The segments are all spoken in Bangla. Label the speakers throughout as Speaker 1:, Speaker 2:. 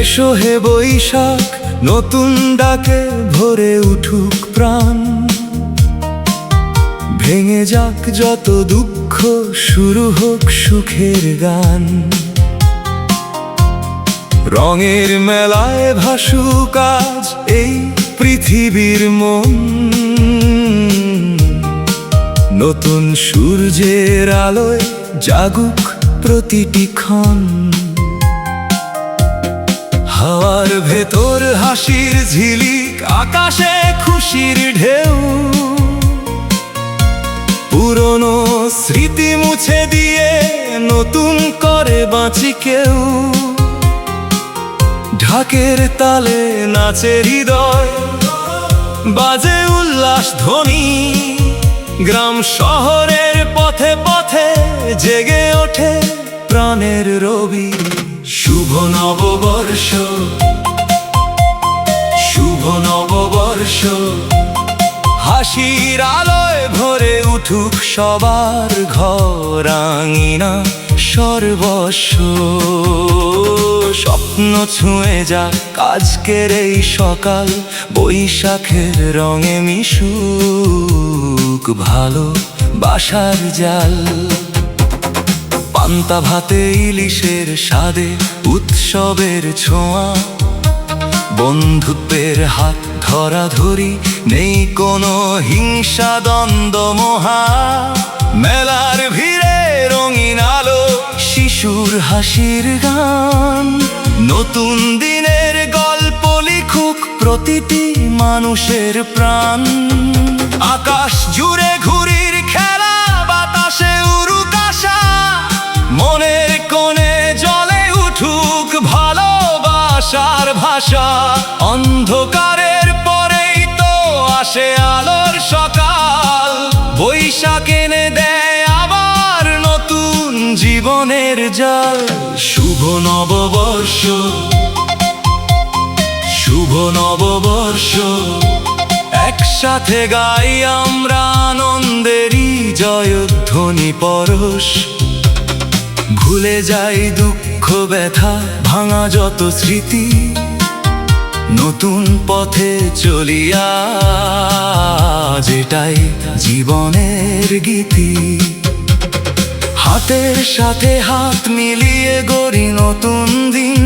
Speaker 1: এসো হে বৈশাখ, নতুন ডাকে ভরে উঠুক প্রাণ। ভেঙে যাক যত দুঃখ, শুরু হোক সুখের গান। রঙের মেলায় ভাসুক আজ এই পৃথিবীর মন। নতুন সূর্যের আলোয় জাগুক প্রতিটি ক্ষণ। হাওয়ার ভেতর হাসির ঝিলিক, আকাশে খুশির ঢেউ। পুরনো স্মৃতি মুছে দিয়ে নতুন করে বাঁচি কেউ। ঢাকের তালে নাচে হৃদয়, বাজে উল্লাস ধ্বনি। গ্রাম শহরের পথে পথে জেগে ওঠে প্রাণের রবি। শুভ নববর্ষ, শুভ নববর্ষ। হাসির আলোয় ভরে উঠুক সবার ঘর আঙিনা সর্বস্ব। স্বপ্ন ছুঁয়ে যাক আজকের এই সকাল, বৈশাখের রঙে মিশুক ভালো বাসার জাল। পান্তা ভাতে ইলিশের স্বাদে উৎসবের ছোঁয়া। বন্ধুত্বের হাত ধরাধরি, নেই কোনো হিংসা দ্বন্দ্ব মহা। মেলার ভিড়ে রঙিন আলো, শিশুর হাসির গান। নতুন দিনের গল্প লিখুক প্রতিটি মানুষের প্রাণ। আকাশ জুড়ে ঘুড়ির খেলা, বাতাসে উড়ুক আশা। মনের কোণে জ্বলে উঠুক ভালোবাসার ভাষা। অন্ধকারের পরেই তো আসে আলোর সকাল। বৈশাখ এনে দেয় আবার নতুন জীবনের জাল। শুভ নববর্ষ, শুভ নববর্ষ। একসাথে গাই আমরা আনন্দেরই জয়ধ্বনি পরশ। ভুলে যাই দুঃখ ব্যথা, ভাঙা যত স্মৃতি। নতুন পথে চলিয়া যেটাই জীবনের গীতি। হাতের সাথে হাত মিলিয়ে গড়ি নতুন দিন।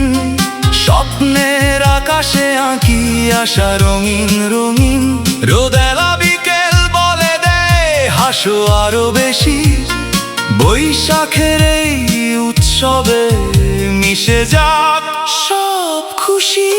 Speaker 1: স্বপ্নের আকাশে আঁকি আশা রঙিন রঙিন। রোদেলা বিকেল বলে দেয় হাসো আরো বেশি। বৈশাখের এই উৎসবে মিশে যাক সব খুশি।